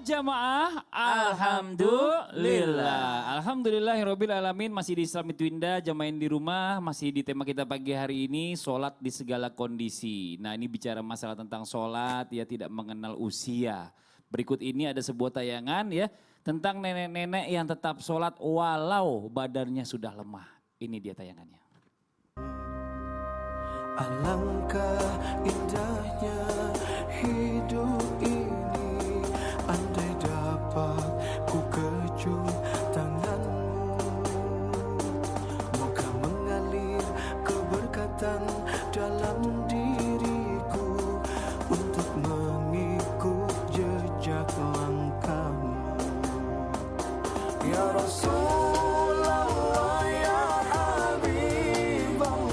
jamaah, alhamdulillah. Alhamdulillahirabbil alamin, masih di Islam itu Indah, jamaah di rumah, masih di tema kita pagi hari ini, sholat di segala kondisi. Nah, ini bicara masalah tentang sholat, ya tidak mengenal usia. Berikut ini ada sebuah tayangan ya, tentang nenek-nenek yang tetap sholat walau badannya sudah lemah. Ini dia tayangannya. Alangkah indahnya hidup ini, andai dapat ku kejuk tanganmu, moga mengalir keberkatan dalam diriku untuk mengikut jejak langkahmu. Ya Rasulullah, ya Habiballah.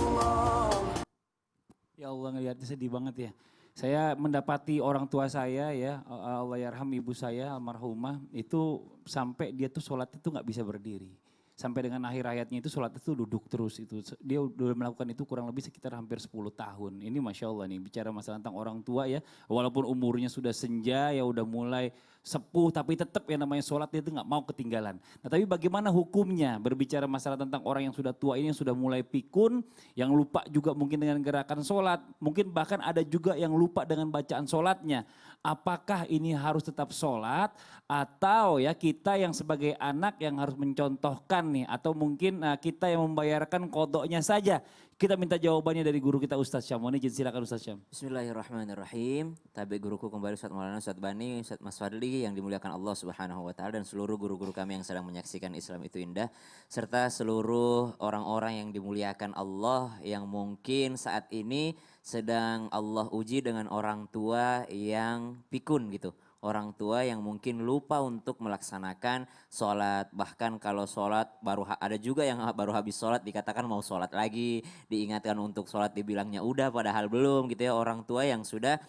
Ya Allah, ngelihatnya sedih banget ya. Saya mendapati orang tua saya ya, Allah yarham ibu saya almarhumah, itu sampai dia tuh sholat itu nggak bisa berdiri. Sampai dengan akhir hayatnya itu sholat itu duduk terus itu. Dia udah melakukan itu kurang lebih sekitar hampir 10 tahun. Ini Masya Allah nih, bicara masalah tentang orang tua ya. Walaupun umurnya sudah senja ya udah mulai sepuh, tapi tetap yang namanya sholat dia itu nggak mau ketinggalan. Nah tapi bagaimana hukumnya berbicara masalah tentang orang yang sudah tua ini, yang sudah mulai pikun, yang lupa juga mungkin dengan gerakan sholat, mungkin bahkan ada juga yang lupa dengan bacaan sholatnya. Apakah ini harus tetap sholat atau ya kita yang sebagai anak yang harus mencontohkan nih, atau mungkin kita yang membayarkan kodoknya saja. Kita minta jawabannya dari guru kita Ustadz Syam. Mohon izin, silakan Ustadz Syam. Bismillahirrahmanirrahim. Tabi guruku kembali Ustadz Maulana, Ustadz Bani, Ustadz Mas Fadli yang dimuliakan Allah Subhanahu wa taala, dan seluruh guru-guru kami yang sedang menyaksikan Islam itu Indah, serta seluruh orang-orang yang dimuliakan Allah yang mungkin saat ini sedang Allah uji dengan orang tua yang pikun gitu. Orang tua yang mungkin lupa untuk melaksanakan sholat. Bahkan kalau sholat ada juga yang baru habis sholat dikatakan mau sholat lagi. Diingatkan untuk sholat dibilangnya udah padahal belum gitu ya. Orang tua yang sudah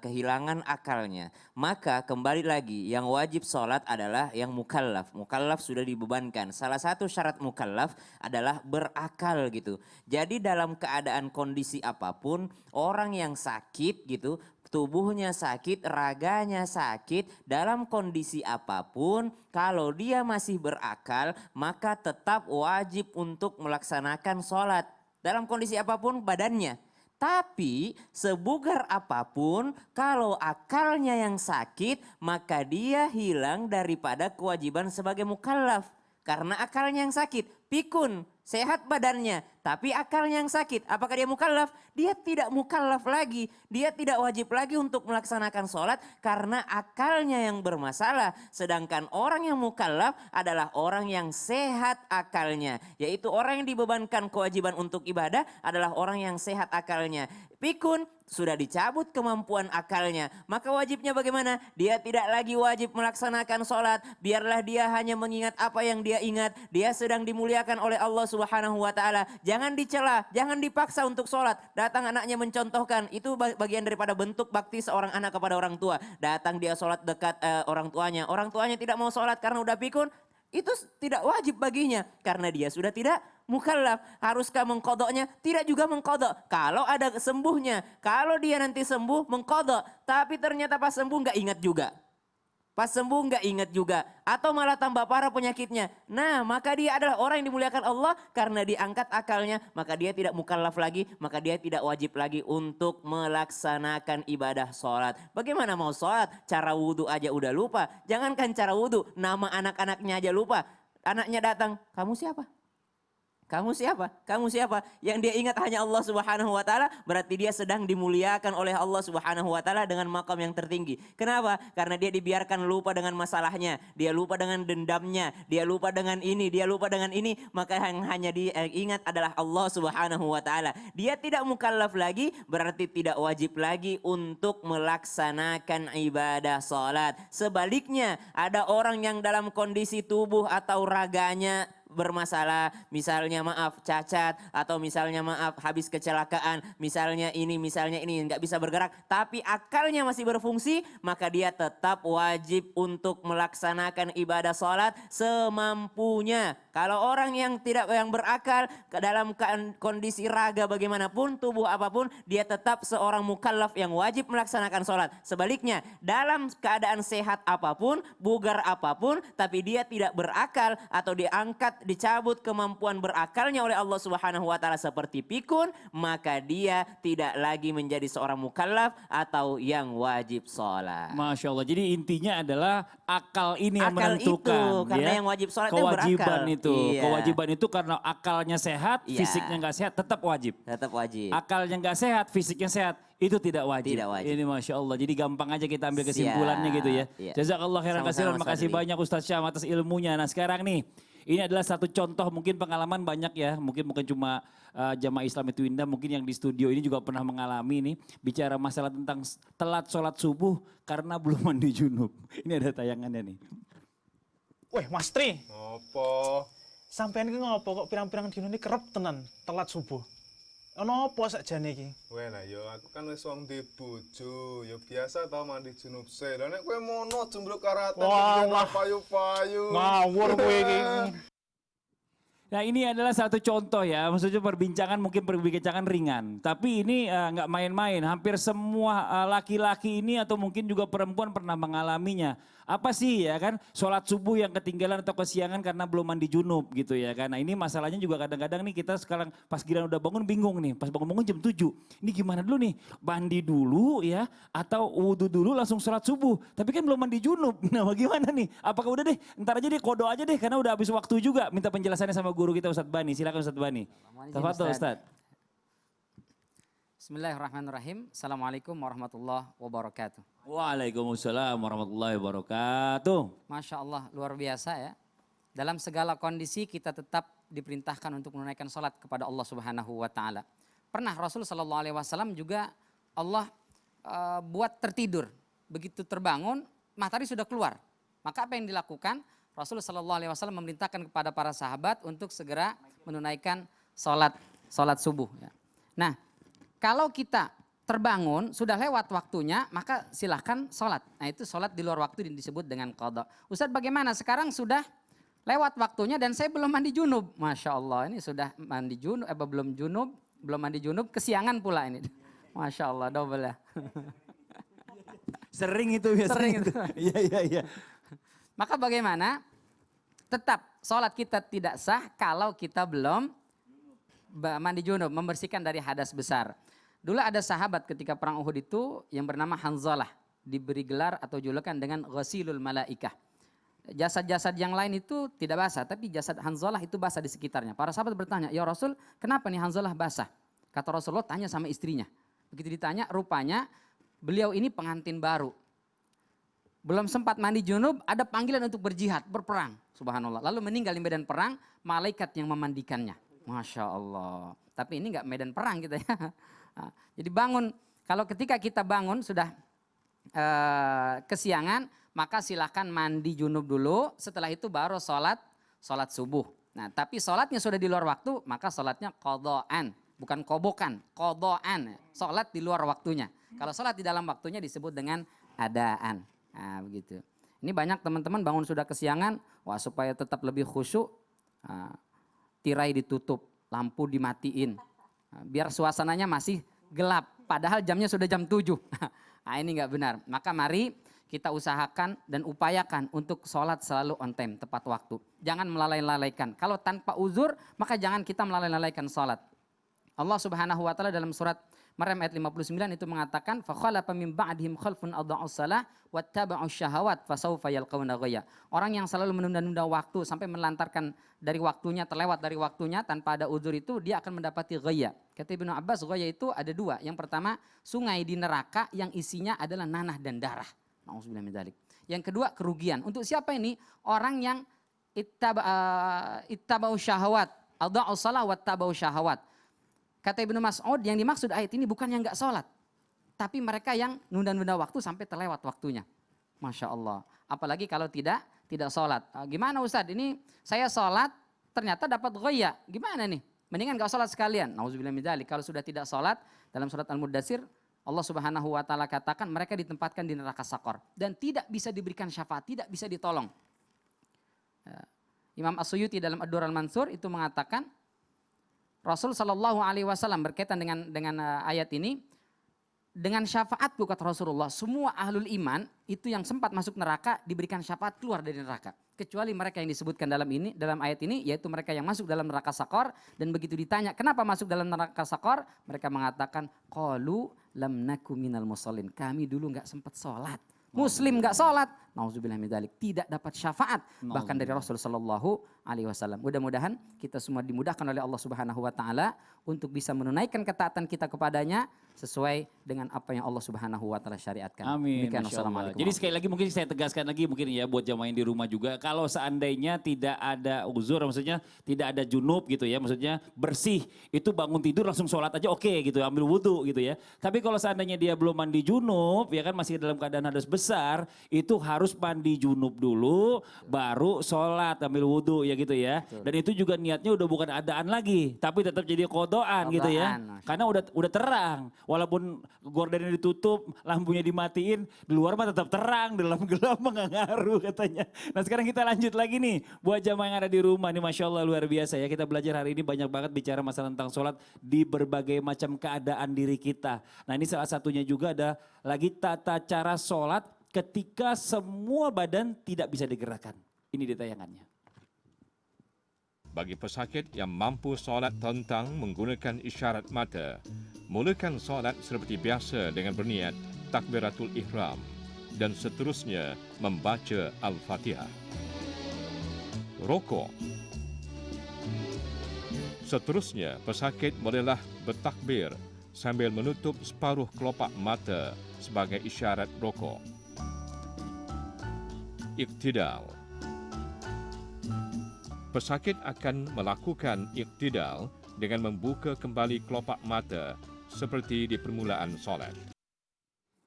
kehilangan akalnya. Maka kembali lagi yang wajib sholat adalah yang mukallaf. Mukallaf sudah dibebankan. Salah satu syarat mukallaf adalah berakal gitu. Jadi dalam keadaan kondisi apapun, orang yang sakit gitu, tubuhnya sakit, raganya sakit, dalam kondisi apapun, kalau dia masih berakal, maka tetap wajib untuk melaksanakan sholat. Dalam kondisi apapun badannya. Tapi sebugar apapun, kalau akalnya yang sakit, maka dia hilang daripada kewajiban sebagai mukallaf. Karena akalnya yang sakit, pikun, sehat badannya, tapi akalnya yang sakit. Apakah dia mukallaf? Dia tidak mukallaf lagi. Dia tidak wajib lagi untuk melaksanakan sholat karena akalnya yang bermasalah. Sedangkan orang yang mukallaf adalah orang yang sehat akalnya. Yaitu orang yang dibebankan kewajiban untuk ibadah adalah orang yang sehat akalnya. Pikun, sudah dicabut kemampuan akalnya. Maka wajibnya bagaimana? Dia tidak lagi wajib melaksanakan sholat. Biarlah dia hanya mengingat apa yang dia ingat. Dia sedang dimuliakan oleh Allah Subhanahu wa taala. Jangan dicela, jangan dipaksa untuk sholat. Datang anaknya mencontohkan. Itu bagian daripada bentuk bakti seorang anak kepada orang tua. Datang dia sholat dekat orang tuanya. Orang tuanya tidak mau sholat karena udah pikun. Itu tidak wajib baginya karena dia sudah tidak mukallaf. Haruskah mengkodoknya? Tidak juga mengkodok. Kalau ada sembuhnya, kalau dia nanti sembuh mengkodok. Tapi ternyata pas sembuh nggak ingat juga. Pas sembuh nggak ingat juga. Atau malah tambah parah penyakitnya. Nah maka dia adalah orang yang dimuliakan Allah karena diangkat akalnya. Maka dia tidak mukallaf lagi. Maka dia tidak wajib lagi untuk melaksanakan ibadah sholat. Bagaimana mau sholat? Cara wudhu aja udah lupa. Jangankan cara wudhu, nama anak-anaknya aja lupa. Anaknya datang, kamu siapa? Kamu siapa? Kamu siapa? Yang dia ingat hanya Allah Subhanahu wa taala, berarti dia sedang dimuliakan oleh Allah Subhanahu wa taala dengan makam yang tertinggi. Kenapa? Karena dia dibiarkan lupa dengan masalahnya, dia lupa dengan dendamnya, dia lupa dengan ini, dia lupa dengan ini, maka yang hanya dia ingat adalah Allah Subhanahu wa taala. Dia tidak mukallaf lagi, berarti tidak wajib lagi untuk melaksanakan ibadah salat. Sebaliknya, ada orang yang dalam kondisi tubuh atau raganya bermasalah, misalnya maaf cacat, atau misalnya maaf habis kecelakaan, misalnya ini nggak bisa bergerak, tapi akalnya masih berfungsi, maka dia tetap wajib untuk melaksanakan ibadah sholat semampunya. Kalau orang yang berakal ke dalam kondisi raga bagaimanapun, tubuh apapun, dia tetap seorang mukallaf yang wajib melaksanakan sholat. Sebaliknya, dalam keadaan sehat apapun, bugar apapun, tapi dia tidak berakal atau diangkat, dicabut kemampuan berakalnya oleh Allah Subhanahu wa taala seperti pikun, maka dia tidak lagi menjadi seorang mukallaf atau yang wajib sholat. Masya Allah. Jadi intinya adalah akal ini yang Akal menentukan. itu, karena yang wajib sholat itu kewajiban berakal. itu. Iya. Kewajiban itu karena akalnya sehat, Iya. fisiknya nggak sehat, tetap wajib. Tetap wajib. Akalnya nggak sehat, fisiknya sehat, itu tidak wajib. Tidak wajib. Ini Masya Allah. Jadi gampang aja kita ambil kesimpulannya gitu ya. Iya. Jazakallah khairan Sama-sama, kasiran. Mas Makasih Fadli. banyak Ustaz Syam atas ilmunya. Nah sekarang nih, ini adalah satu contoh, mungkin pengalaman banyak ya. Mungkin bukan cuma jamaah Islam itu indah, mungkin yang di studio ini juga pernah mengalami nih. Bicara masalah tentang telat sholat subuh karena belum mandi junub. Ini ada tayangannya nih. Weh, Mas Tri, Apa? sampean iki ngopo kok pirang-pirang dino ini kerep tenan telat subuh? Ono apa sakjane iki? Weh lah yo aku kan wis wong di bojo, yo biasa tau mandi junub se. Lah nek kowe mono jumbluk karatan Walah. payu-payu. Ngawur kowe iki. Nah ini adalah satu contoh ya, maksudnya perbincangan mungkin perbincangan ringan. Tapi ini nggak main-main, hampir semua laki-laki ini atau mungkin juga perempuan pernah mengalaminya. Apa sih ya kan, sholat subuh yang ketinggalan atau kesiangan karena belum mandi junub gitu ya kan. Nah ini masalahnya juga kadang-kadang nih kita sekarang pas giliran udah bangun bingung nih, pas bangun-bangun jam 7. Ini gimana dulu nih, mandi dulu ya atau wudhu dulu langsung sholat subuh. Tapi kan belum mandi junub, nah bagaimana nih? Apakah udah deh, ntar aja deh kodo aja deh karena udah habis waktu juga. Minta penjelasannya sama guru kita Ustadz Bani, silakan Ustadz Bani. Tafadhol Ustadz. Bismillahirrahmanirrahim. Assalamualaikum warahmatullahi wabarakatuh. Waalaikumsalam warahmatullahi wabarakatuh. Masya Allah, luar biasa ya. Dalam segala kondisi kita tetap diperintahkan untuk menunaikan sholat kepada Allah Subhanahu wa Ta'ala. Pernah Rasul Sallallahu Alaihi Wasallam juga Allah buat tertidur. Begitu terbangun, matahari sudah keluar. Maka apa yang dilakukan? Rasul Sallallahu Alaihi Wasallam memerintahkan kepada para sahabat untuk segera menunaikan sholat subuh. Ya. Nah, kalau kita terbangun, sudah lewat waktunya, maka silahkan sholat. Nah itu sholat di luar waktu disebut dengan qadha. Ustadz bagaimana? Sekarang sudah lewat waktunya dan saya belum mandi junub. Masya Allah ini sudah mandi junub, belum mandi junub, kesiangan pula ini. Masya Allah, double ya. Sering itu biasanya. Sering itu. Iya. Maka bagaimana? Tetap sholat kita tidak sah kalau kita belum mandi junub, membersihkan dari hadas besar. Dulu ada sahabat ketika perang Uhud itu yang bernama Hanzalah, diberi gelar atau julukan dengan Ghasilul Malaikah. Jasad-jasad yang lain itu tidak basah, tapi jasad Hanzalah itu basah di sekitarnya. Para sahabat bertanya, ya Rasul kenapa nih Hanzalah basah? Kata Rasulullah, tanya sama istrinya. Begitu ditanya, rupanya beliau ini pengantin baru. Belum sempat mandi junub, ada panggilan untuk berjihad, berperang. Subhanallah. Lalu meninggal di medan perang, malaikat yang memandikannya. Masya Allah. Tapi ini enggak medan perang gitu ya. Nah, jadi bangun, kalau ketika kita bangun sudah kesiangan, maka silakan mandi junub dulu, setelah itu baru sholat subuh. Nah tapi sholatnya sudah di luar waktu, maka sholatnya qadhaan, bukan kobokan, qadhaan, sholat di luar waktunya. Kalau sholat di dalam waktunya disebut dengan adaan. Nah begitu. Ini banyak teman-teman bangun sudah kesiangan, wah supaya tetap lebih khusyuk, tirai ditutup, lampu dimatiin. Biar suasananya masih gelap, padahal jamnya sudah jam 7. Nah ini enggak benar. Maka mari kita usahakan dan upayakan untuk sholat selalu on time, tepat waktu. Jangan melalaikan. Kalau tanpa uzur, maka jangan kita melalaikan sholat. Allah Subhanahu wa Ta'ala dalam surat Maryam ayat 59 itu mengatakan, فَخَلَفَ مِنْ بَعْدِهِمْ خَلْفٌ أَضَاعُوا الصَّلَاةَ وَاتَّبَعُوا الشَّهَوَاتِ فَسَوْفَ يَلْقَوْنَ غَيًّا. Orang yang selalu menunda-nunda waktu sampai melantarkan dari waktunya, terlewat dari waktunya tanpa ada uzur itu, dia akan mendapati ghaya. Kata Ibnu Abbas, ghaya itu ada dua. Yang pertama, sungai di neraka yang isinya adalah nanah dan darah. Na'udzubillah min dzalik. Yang kedua, kerugian. Untuk siapa ini? Orang yang ittaba'u syahawat, adha'u shalah wattaba'u syahawat. Kata Ibnu Mas'ud, yang dimaksud ayat ini bukan yang enggak sholat. Tapi mereka yang nunda-nunda waktu sampai terlewat waktunya. Masya Allah. Apalagi kalau tidak sholat. Gimana Ustadz, ini saya sholat ternyata dapat ghaya. Gimana nih? Mendingan enggak sholat sekalian. Nauzubillah min dzalik. Kalau sudah tidak sholat, dalam surat Al-Mudatsir, Allah Subhanahu wa Ta'ala katakan mereka ditempatkan di neraka Sakor. Dan tidak bisa diberikan syafaat, tidak bisa ditolong. Imam As-Suyuti dalam Ad-Durrul Mansur itu mengatakan Rasul Shallallahu Alaihi Wasallam berkaitan dengan ayat ini, dengan syafaatku kata Rasulullah, semua ahlul iman itu yang sempat masuk neraka diberikan syafaat keluar dari neraka. Kecuali mereka yang disebutkan dalam ayat ini, yaitu mereka yang masuk dalam neraka sakor, dan begitu ditanya kenapa masuk dalam neraka sakor, mereka mengatakan qalu lam naku minal musallin, kami dulu nggak sempat sholat. Muslim nggak sholat, nauzubillah min dzalik, tidak dapat syafaat bahkan dari Rasul Shallallahu Alaihi Wasallam. Mudah-mudahan kita semua dimudahkan oleh Allah Subhanahu Wa Taala untuk bisa menunaikan ketaatan kita kepadanya sesuai dengan apa yang Allah Subhanahu Wa Taala syariatkan. Amin. Demikian, Masya Allah. wassalamualaikum. Jadi sekali lagi mungkin saya tegaskan lagi mungkin ya buat jamaah yang di rumah juga. Kalau seandainya tidak ada uzur, maksudnya tidak ada junub gitu ya. Maksudnya bersih, itu bangun tidur langsung sholat aja oke gitu, ambil wudhu gitu ya. Tapi kalau seandainya dia belum mandi junub, ya kan masih dalam keadaan hadas besar, itu harus mandi junub dulu, baru sholat ambil wudhu ya gitu ya. Dan itu juga niatnya udah bukan adaan lagi, tapi tetap jadi kodoan gitu ya. Qadaan, Karena udah terang, walaupun gordennya ditutup, lampunya dimatiin, di luar mah tetap terang, di dalam gelap mah nggak ngaruh katanya. Nah sekarang kita lanjut lagi nih, buat jamaah yang ada di rumah nih, Masya Allah luar biasa ya. Kita belajar hari ini banyak banget bicara masalah tentang sholat di berbagai macam keadaan diri kita. Nah ini salah satunya juga ada lagi tata cara sholat ketika semua badan tidak bisa digerakkan. Ini di tayangannya. Bagi pesakit yang mampu solat tentang menggunakan isyarat mata, mulakan solat seperti biasa dengan berniat takbiratul ihram dan seterusnya membaca Al-Fatihah. Rokok. Seterusnya, pesakit bolehlah bertakbir sambil menutup separuh kelopak mata sebagai isyarat rokok. Iktidal. Pesakit akan melakukan iktidal dengan membuka kembali kelopak mata seperti di permulaan solat.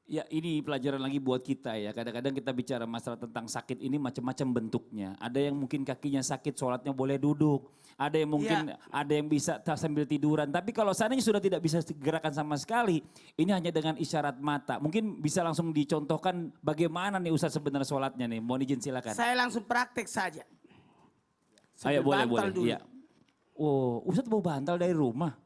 Ya ini pelajaran lagi buat kita ya. Kadang-kadang kita bicara masalah tentang sakit ini macam-macam bentuknya. Ada yang mungkin kakinya sakit, sholatnya boleh duduk. Ada yang mungkin ada yang bisa sambil tiduran. Tapi kalau seandainya sudah tidak bisa gerakan sama sekali, ini hanya dengan isyarat mata. Mungkin bisa langsung dicontohkan bagaimana nih Ustaz sebenarnya sholatnya nih. Mohon izin silakan. Saya langsung praktek saja. Ayo boleh bantal boleh. dulu. Iya. Oh Ustaz bawa bantal dari rumah.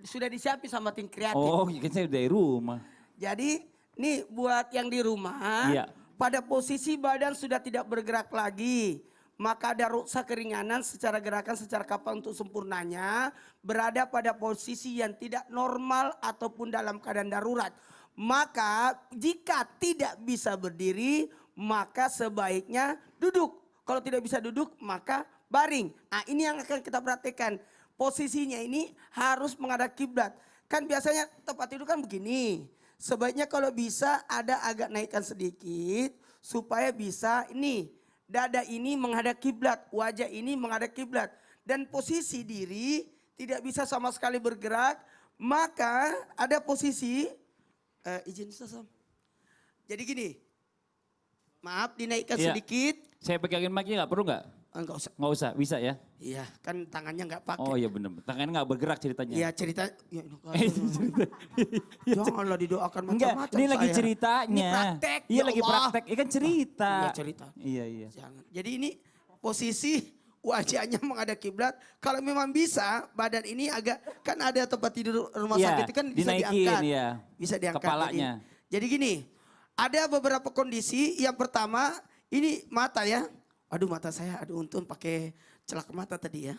Sudah disiapin sama tim kreatif. Oh kan saya dari rumah. Jadi nih buat yang di rumah, Iya. pada posisi badan sudah tidak bergerak lagi, maka ada ruksa keringanan secara gerakan secara kapal untuk sempurnanya berada pada posisi yang tidak normal ataupun dalam keadaan darurat. Maka jika tidak bisa berdiri, maka sebaiknya duduk. Kalau tidak bisa duduk, maka baring. Nah ini yang akan kita perhatikan. Posisinya ini harus menghadap kiblat. Kan biasanya tempat tidur kan begini. Sebaiknya kalau bisa ada agak naikkan sedikit supaya bisa ini dada ini menghadap kiblat, wajah ini menghadap kiblat, dan posisi diri tidak bisa sama sekali bergerak. Maka ada posisi izin Ustaz. Jadi gini, maaf dinaikkan Iya. sedikit. Saya pegangin mic-nya nggak perlu nggak? Enggak usah. Nggak usah, bisa ya? Iya, kan tangannya nggak pakai. Oh iya benar, tangannya nggak bergerak ceritanya. Iya cerita. Ya, Cerita. janganlah didoakan Enggak, macam-macam. ini lagi saya. ceritanya. Ini praktek. Iya ya lagi Allah. praktek, kan cerita. Iya cerita. Iya iya. Jangan. Jadi ini posisi wajahnya menghadap kiblat. Kalau memang bisa, badan ini agak kan ada tempat tidur rumah Iya, sakit itu kan bisa dinaikin, diangkat. iya. Bisa diangkat. Kepalanya. Jadi gini, ada beberapa kondisi. Yang pertama, ini mata ya. Aduh mata saya, aduh untung pakai celak mata tadi ya.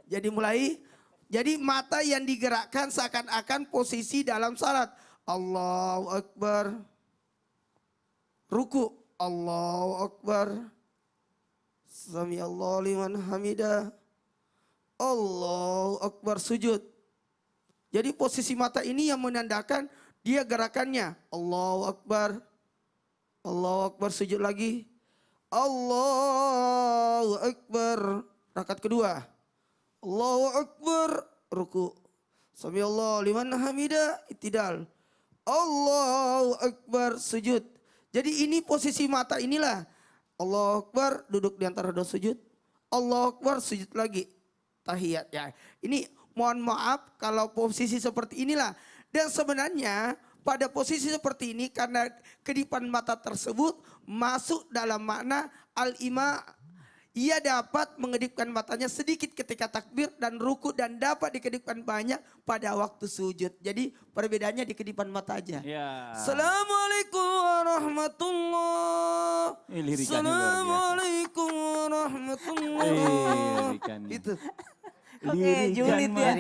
Jadi mata yang digerakkan seakan-akan posisi dalam salat. Allahu Akbar. Ruku. Allahu Akbar. Sami Allahu liman hamidah. Allahu Akbar sujud. Jadi posisi mata ini yang menandakan dia gerakannya. Allahu Akbar. Allahu Akbar sujud lagi. Allahu Akbar. Rakaat kedua. Allahu Akbar. Ruku. Sami Allahu liman hamidah. Iktidal. Allahu Akbar sujud. Jadi ini posisi mata inilah. Allahu Akbar duduk di antara dua sujud. Allahu Akbar sujud lagi. Tahiyat ya. Ini mohon maaf kalau posisi seperti inilah. Dan sebenarnya pada posisi seperti ini karena kedipan mata tersebut masuk dalam makna al-ima Ia dapat mengedipkan matanya sedikit ketika takbir dan ruku dan dapat dikedipkan banyak pada waktu sujud. Jadi perbedaannya di kedipan mata aja. Ya. Assalamualaikum warahmatullah. Lirikannya luar biasa. Assalamualaikum warahmatullah. Lirikannya. Gitu. julid ya.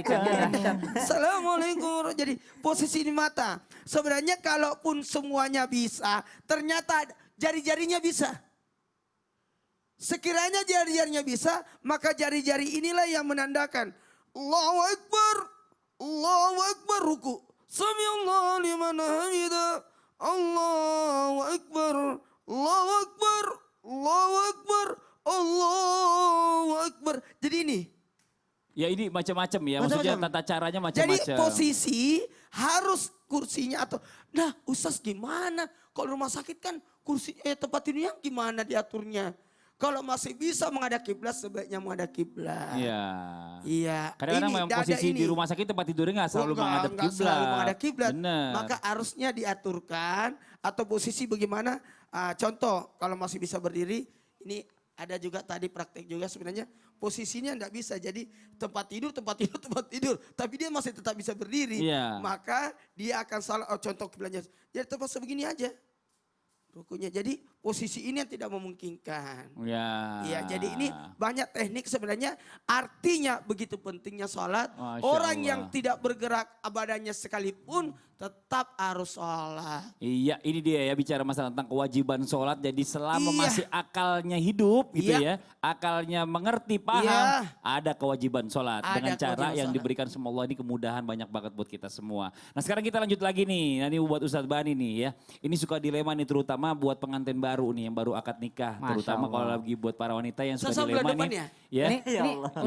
Assalamualaikum. Jadi posisi di mata. Sebenarnya kalaupun semuanya bisa, ternyata jari-jarinya bisa. Sekiranya jari-jarinya bisa, maka jari-jari inilah yang menandakan Allahu Akbar, Allahu Akbar, ruku. Samiallahu liman hamidah, Allahu Akbar, Allahu Akbar, Allahu Akbar, Allahu Akbar. Jadi ini. Ya ini macam-macam ya, maksudnya tata caranya macam-macam. Jadi posisi harus kursinya atau, nah Ustaz gimana? Kalau rumah sakit kan kursi tempat tidurnya gimana diaturnya? Kalau masih bisa menghadap kiblat sebaiknya menghadap kiblat. Iya. Iya. Kadang-kadang Ini, memang dada posisi ini. di rumah sakit tempat tidurnya nggak selalu menghadap Enggak selalu kiblat. menghadap kiblat. Bener. Maka harusnya diaturkan atau posisi bagaimana? Contoh kalau masih bisa berdiri, ini ada juga tadi praktek juga sebenarnya posisinya enggak bisa. Jadi tempat tidur, tempat tidur, tempat tidur. Tapi dia masih tetap bisa berdiri. Iya. Maka dia akan salah, contoh kiblatnya. Jadi tempat sebegini aja. Rukunya. Jadi posisi ini yang tidak memungkinkan. Ya. Iya, jadi ini banyak teknik sebenarnya. Artinya begitu pentingnya sholat. Masya Orang Allah. yang tidak bergerak badannya sekalipun tetap harus sholat. Iya, ini dia ya bicara masalah tentang kewajiban sholat. Jadi selama Iya. masih akalnya hidup gitu Iya. ya. Akalnya mengerti, paham. Iya. Ada kewajiban sholat. Ada Dengan cara kewajiban yang sholat. diberikan sama Allah ini kemudahan banyak banget buat kita semua. Nah sekarang kita lanjut lagi nih. Nah, ini buat Ustadz Bani nih ya. Ini suka dilema nih terutama buat pengantin baru nih. Yang baru akad nikah. Masya Terutama kalau Allah. lagi buat para wanita yang suka Ustaz bulan dilema depan nih. ya? Ya. Ini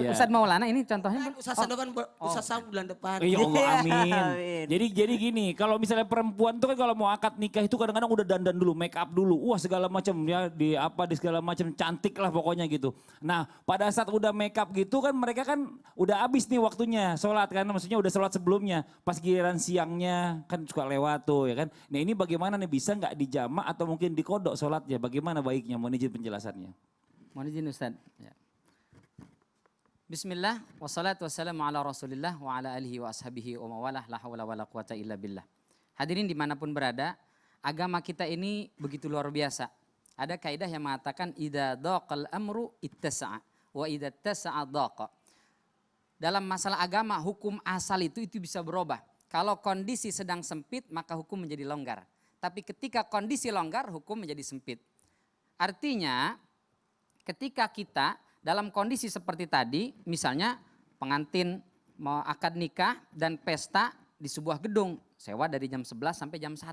Iya. Ustadz Maulana ini contohnya. Ustaz depan, Ustaz bulan depan. Ya Allah amin. Amin. Jadi gini, kalau misalnya perempuan tuh kan kalau mau akad nikah itu kadang-kadang udah dandan dulu, make up dulu. Wah segala macam ya di segala macam cantik lah pokoknya gitu. Nah pada saat udah make up gitu kan mereka kan udah habis nih waktunya sholat kan. Maksudnya udah sholat sebelumnya. Pas giliran siangnya kan suka lewat tuh ya kan. Nah ini bagaimana nih bisa nggak dijamak atau mungkin dikodok sholatnya? Bagaimana baiknya? Mohon izin penjelasannya. Mohon izin Ustadz. Ya. Bismillah, wassalatu wassalamu ala rasulillah wa ala alihi wa ashabihi wa mawalah la hawla wa la quwata illa billah. Hadirin dimanapun berada, agama kita ini begitu luar biasa. Ada kaidah yang mengatakan idza daqal amru ittasa'a wa idza ittasa'a daqa. Dalam masalah agama, hukum asal itu bisa berubah. Kalau kondisi sedang sempit, maka hukum menjadi longgar. Tapi ketika kondisi longgar, hukum menjadi sempit. Artinya, ketika kita dalam kondisi seperti tadi, misalnya pengantin mau akad nikah dan pesta di sebuah gedung, sewa dari jam 11 sampai jam 1.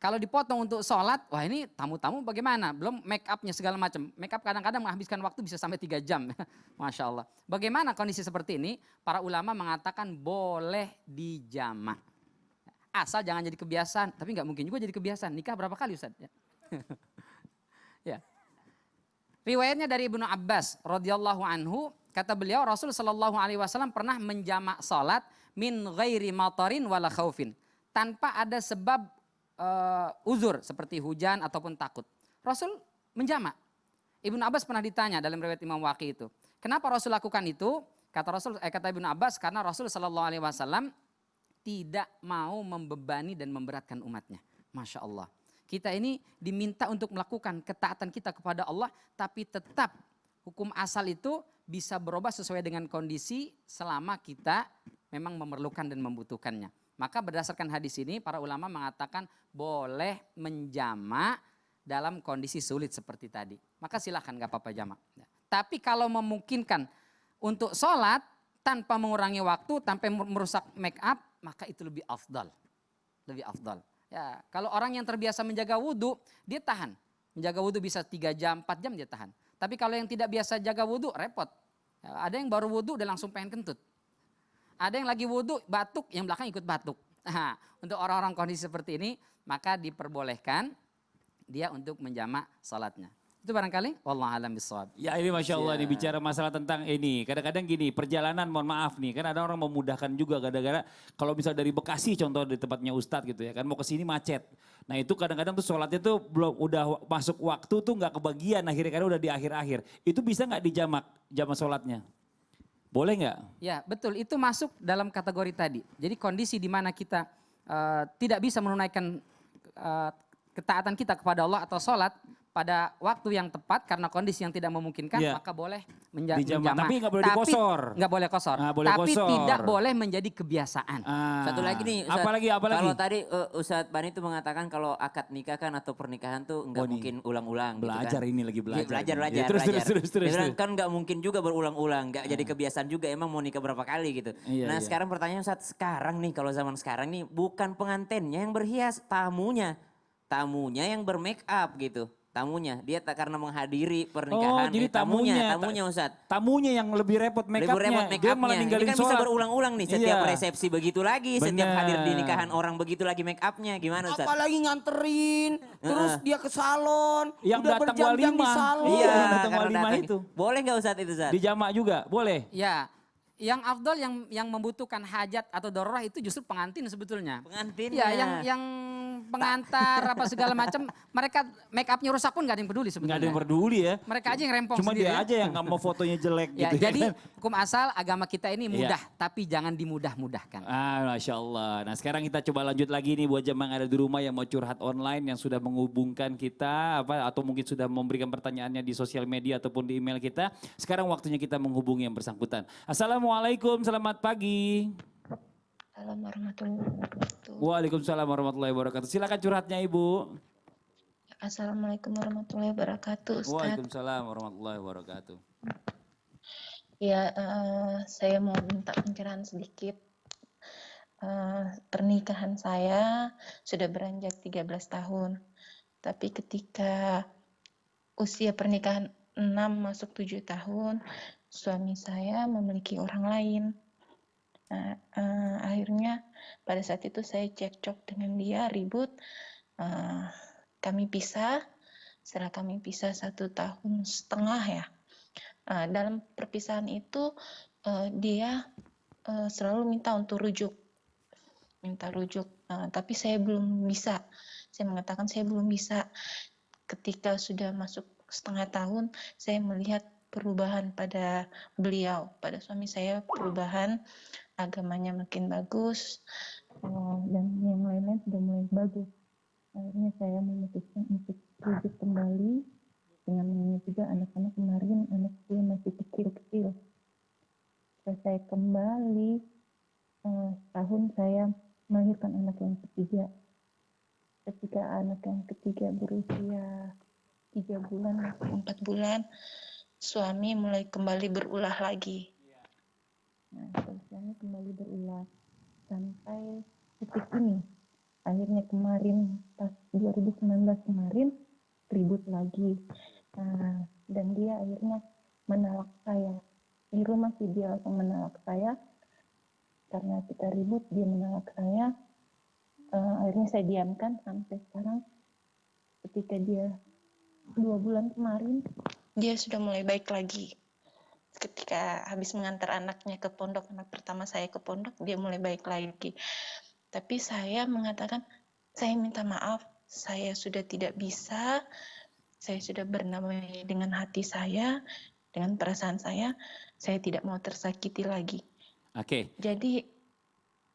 Kalau dipotong untuk sholat, wah ini tamu-tamu bagaimana? Belum make upnya segala macam. Make up kadang-kadang menghabiskan waktu bisa sampai 3 jam. Masya Allah. Bagaimana kondisi seperti ini? Para ulama mengatakan boleh dijamak. Asal jangan jadi kebiasaan, tapi nggak mungkin juga jadi kebiasaan. Nikah berapa kali Ustaz? Ya. Riwayatnya dari Ibnu Abbas radhiyallahu anhu, kata beliau Rasul sallallahu alaihi wasallam pernah menjamak salat min ghairi matarin wala khaufin, tanpa ada sebab uzur seperti hujan ataupun takut. Rasul menjamak. Ibnu Abbas pernah ditanya dalam riwayat Imam Waqi itu, kenapa Rasul lakukan itu? Kata Ibnu Abbas, karena Rasul sallallahu alaihi wasallam tidak mau membebani dan memberatkan umatnya. Masya Allah. Kita ini diminta untuk melakukan ketaatan kita kepada Allah, tapi tetap hukum asal itu bisa berubah sesuai dengan kondisi selama kita memang memerlukan dan membutuhkannya. Maka berdasarkan hadis ini para ulama mengatakan boleh menjamak dalam kondisi sulit seperti tadi. Maka silakan gak apa-apa jamak. Tapi kalau memungkinkan untuk sholat tanpa mengurangi waktu, tanpa merusak make up, maka itu lebih afdal. Lebih afdal. Ya, kalau orang yang terbiasa menjaga wudhu, dia tahan. Menjaga wudhu bisa 3 jam, 4 jam dia tahan. Tapi kalau yang tidak biasa jaga wudhu, repot. Ya, ada yang baru wudhu udah langsung pengen kentut. Ada yang lagi wudhu, batuk, yang belakang ikut batuk. Nah, untuk orang-orang kondisi seperti ini, maka diperbolehkan dia untuk menjamak salatnya. Itu barangkali wallahu alam bissawab. Ya ini Masya Allah nih bicara masalah tentang ini. Kadang-kadang gini perjalanan mohon maaf nih. Kan ada orang memudahkan juga kadang-kadang. Kalau misal dari Bekasi contoh di tempatnya Ustadz gitu ya kan. Mau ke sini macet. Nah itu kadang-kadang tuh sholatnya tuh belum udah masuk waktu tuh nggak kebagian. Akhirnya karena udah di akhir-akhir. Itu bisa nggak dijamak jamak sholatnya? Boleh nggak? Ya betul, itu masuk dalam kategori tadi. Jadi kondisi di mana kita tidak bisa menunaikan ketaatan kita kepada Allah atau sholat pada waktu yang tepat karena kondisi yang tidak memungkinkan, Iya. maka boleh Dijamak. menjamak. Tapi nggak boleh dikosor. Nggak boleh kosor. Ah, boleh Tapi kosor. tidak boleh menjadi kebiasaan. Satu lagi nih Ustadz. Apalagi? Kalau tadi Ustadz Bani itu mengatakan kalau akad nikah kan atau pernikahan tuh nggak Oh, nih. mungkin ulang-ulang Belajar gitu kan. ini lagi belajar. Belajar, ini. belajar, Ya, terus, belajar. terus. Dia bilang kan nggak mungkin juga berulang-ulang, nggak jadi kebiasaan juga. Emang mau nikah berapa kali gitu. Iya, Nah iya. sekarang pertanyaan Ustadz, sekarang nih kalau zaman sekarang nih bukan pengantennya yang berhias, tamunya yang bermake up gitu. Tamunya, dia tak karena menghadiri pernikahan. jadi tamunya Ustadz. Tamunya yang lebih repot make Lebih upnya. repot make Dia upnya. malah Ini ninggalin kan bisa sholat. berulang-ulang nih, setiap Iya. resepsi begitu lagi, setiap hadir di Benar. nikahan orang begitu lagi make upnya. Gimana Ustadz? Apalagi nganterin, terus dia ke salon, Yang udah datang berjam-jam di walimah. salon. Iya, yang datang karena walimah datang. itu. Boleh nggak Ustadz itu Ustadz? Dijamak juga, boleh. Ya, yang afdol yang membutuhkan hajat atau darurat itu justru pengantin sebetulnya. Pengantinnya. Ya, yang pengantar apa segala macam, mereka make upnya rusak pun nggak ada yang peduli sebetulnya. Nggak ada yang peduli ya. Mereka aja yang rempong Cuma sendiri. dia aja yang nggak mau fotonya jelek Ya, gitu. jadi kan. hukum asal agama kita ini Iya. mudah, tapi jangan dimudah-mudahkan. Masya Allah. Nah sekarang kita coba lanjut lagi nih buat jemaah yang ada di rumah yang mau curhat online, yang sudah menghubungkan kita atau mungkin sudah memberikan pertanyaannya di sosial media ataupun di email kita. Sekarang waktunya kita menghubungi yang bersangkutan. Assalamualaikum, selamat pagi. Assalamualaikum warahmatullahi wabarakatuh. Waalaikumsalam warahmatullahi wabarakatuh. Silakan curhatnya Ibu. Assalamualaikum warahmatullahi wabarakatuh, Ustadz. Waalaikumsalam warahmatullahi wabarakatuh. Ya, saya mau minta pencerahan sedikit. Pernikahan saya sudah beranjak 13 tahun. Tapi ketika usia pernikahan 6 masuk 7 tahun, suami saya memiliki orang lain. Nah, akhirnya pada saat itu saya cekcok dengan dia, ribut. Kami pisah. Setelah kami pisah 1,5 tahun ya. Dalam perpisahan itu dia selalu minta untuk rujuk. Tapi saya belum bisa. Saya mengatakan saya belum bisa. Ketika sudah masuk 1,5 tahun, saya melihat perubahan pada beliau, pada suami saya, perubahan agamanya makin bagus, dan yang lain-lain sudah mulai bagus. Akhirnya saya memutuskan untuk rujuk kembali dengan mengingat juga anak-anak kemarin, anak saya masih kecil-kecil. Setelah saya kembali, tahun saya melahirkan anak yang ketiga. Ketika anak yang ketiga berusia 3 bulan, 4 bulan, suami mulai kembali berulah lagi. Nah, suami kembali berulah sampai titik ini. Akhirnya kemarin, pas 2019 kemarin, ribut lagi. Dan dia akhirnya menalak saya. Di rumah sih dia langsung menalak saya. Karena kita ribut, dia menalak saya. Akhirnya saya diamkan sampai sekarang. Ketika dia 2 bulan kemarin, dia sudah mulai baik lagi. Ketika habis mengantar anaknya ke pondok, anak pertama saya ke pondok, dia mulai baik lagi. Tapi saya mengatakan, saya minta maaf, saya sudah tidak bisa, saya sudah bernamai dengan hati saya, dengan perasaan saya tidak mau tersakiti lagi. Oke. Jadi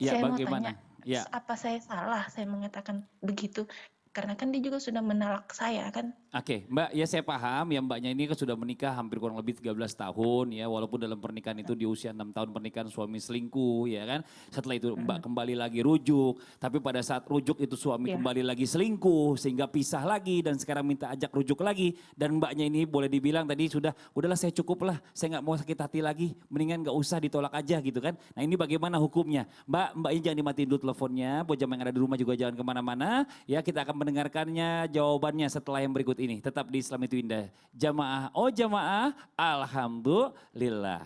Ya, saya mau bagaimana? tanya, Ya. apa saya salah saya mengatakan begitu? Karena kan dia juga sudah menalak saya kan. Oke, Mbak, ya saya paham ya Mbaknya ini kan sudah menikah hampir kurang lebih 13 tahun ya. Walaupun dalam pernikahan itu di usia 6 tahun pernikahan suami selingkuh ya kan. Setelah itu Mbak kembali lagi rujuk. Tapi pada saat rujuk itu suami Iya. kembali lagi selingkuh. Sehingga pisah lagi dan sekarang minta ajak rujuk lagi. Dan Mbaknya ini boleh dibilang tadi udahlah saya cukup lah. Saya nggak mau sakit hati lagi. Mendingan nggak usah ditolak aja gitu kan. Nah ini bagaimana hukumnya? Mbak ini jangan dimatiin dulu teleponnya. Buat jamaah yang ada di rumah juga jangan kemana-mana. Ya kita akan mendengarkannya jawabannya setelah yang berikut ini. Tetap di Islam itu Indah. Jamaah, oh jamaah, alhamdulillah.